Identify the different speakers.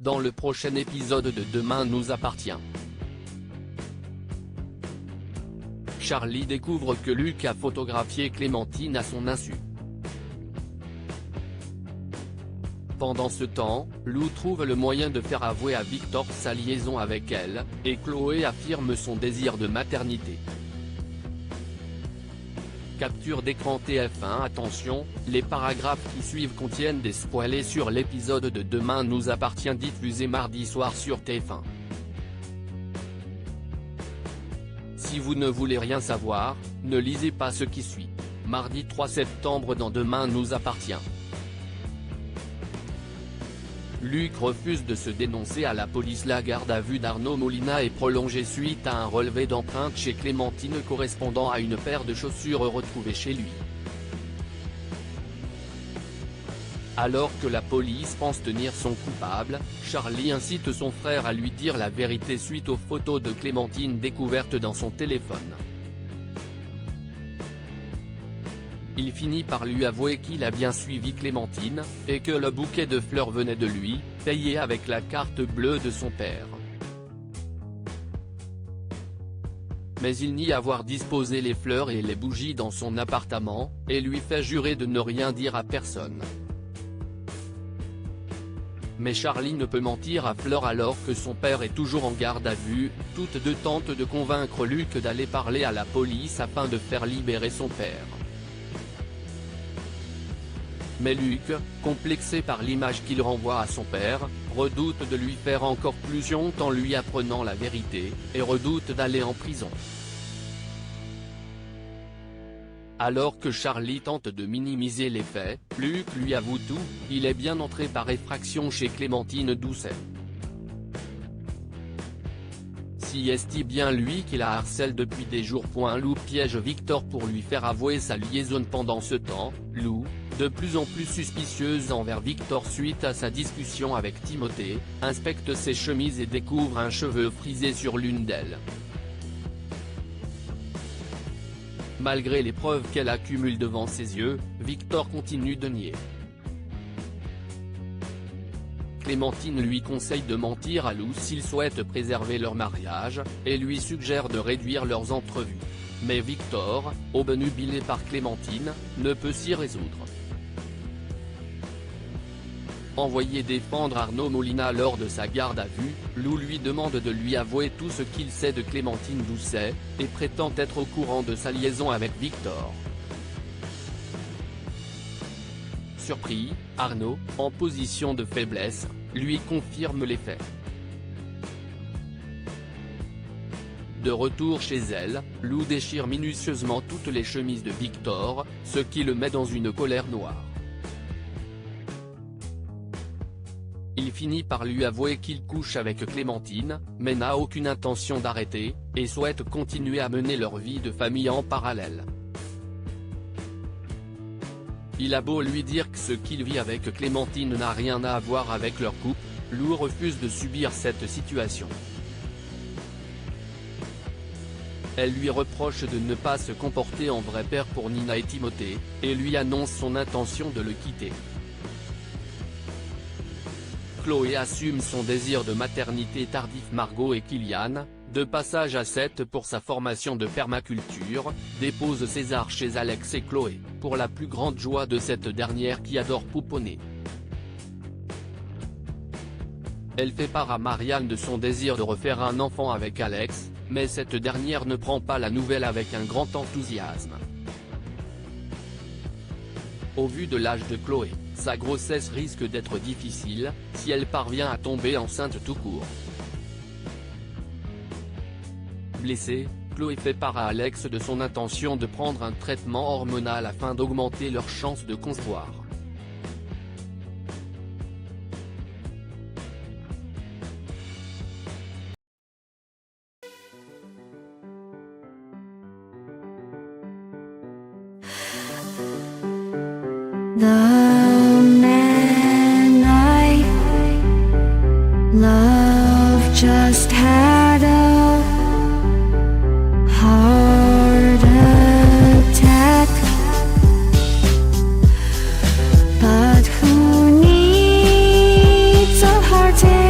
Speaker 1: dans le prochain épisode de Demain nous appartient. Charlie découvre que Luc a photographié Clémentine à son insu. Pendant ce temps, Lou trouve le moyen de faire avouer à Victor sa liaison avec elle, et Chloé affirme son désir de maternité. Capture d'écran TF1. Attention, les paragraphes qui suivent contiennent des spoilers sur l'épisode de Demain nous appartient diffusé mardi soir sur TF1. Si vous ne voulez rien savoir, ne lisez pas ce qui suit. Mardi 3 septembre dans Demain nous appartient. Luc refuse de se dénoncer à la police. La garde à vue d'Arnaud Molina est prolongée suite à un relevé d'empreintes chez Clémentine correspondant à une paire de chaussures retrouvée chez lui. Alors que la police pense tenir son coupable, Charlie incite son frère à lui dire la vérité suite aux photos de Clémentine découvertes dans son téléphone. Il finit par lui avouer qu'il a bien suivi Clémentine, et que le bouquet de fleurs venait de lui, payé avec la carte bleue de son père. Mais il nie avoir disposé les fleurs et les bougies dans son appartement, et lui fait jurer de ne rien dire à personne. Mais Charlie ne peut mentir à Fleur alors que son père est toujours en garde à vue. Toutes deux tentent de convaincre Luc d'aller parler à la police afin de faire libérer son père. Mais Luc, complexé par l'image qu'il renvoie à son père, redoute de lui faire encore plus honte en lui apprenant la vérité, et redoute d'aller en prison. Alors que Charlie tente de minimiser les faits, Luc lui avoue tout, il est bien entré par effraction chez Clémentine Doucet. Si est-il bien lui qui la harcèle depuis des jours. Lou piège Victor pour lui faire avouer sa liaison. Pendant ce temps, Lou, de plus en plus suspicieuse envers Victor suite à sa discussion avec Timothée, inspecte ses chemises et découvre un cheveu frisé sur l'une d'elles. Malgré les preuves qu'elle accumule devant ses yeux, Victor continue de nier. Clémentine lui conseille de mentir à Lou s'il souhaite préserver leur mariage, et lui suggère de réduire leurs entrevues. Mais Victor, obnubilé par Clémentine, ne peut s'y résoudre. Envoyé défendre Arnaud Molina lors de sa garde à vue, Lou lui demande de lui avouer tout ce qu'il sait de Clémentine Doucet, et prétend être au courant de sa liaison avec Victor. Surpris, Arnaud, en position de faiblesse, lui confirme les faits. De retour chez elle, Lou déchire minutieusement toutes les chemises de Victor, ce qui le met dans une colère noire. Il finit par lui avouer qu'il couche avec Clémentine, mais n'a aucune intention d'arrêter, et souhaite continuer à mener leur vie de famille en parallèle. Il a beau lui dire que ce qu'il vit avec Clémentine n'a rien à voir avec leur couple, Lou refuse de subir cette situation. Elle lui reproche de ne pas se comporter en vrai père pour Nina et Timothée, et lui annonce son intention de le quitter. Chloé assume son désir de maternité tardif. Margot et Kylian, de passage à Sète pour sa formation de permaculture, déposent César chez Alex et Chloé, pour la plus grande joie de cette dernière qui adore pouponner. Elle fait part à Marianne de son désir de refaire un enfant avec Alex, mais cette dernière ne prend pas la nouvelle avec un grand enthousiasme. Au vu de l'âge de Chloé, sa grossesse risque d'être difficile, si elle parvient à tomber enceinte tout court. Blessée, Chloé fait part à Alex de son intention de prendre un traitement hormonal afin d'augmenter leurs chances de concevoir.
Speaker 2: The man I love just had a heart attack, but who needs a heart attack?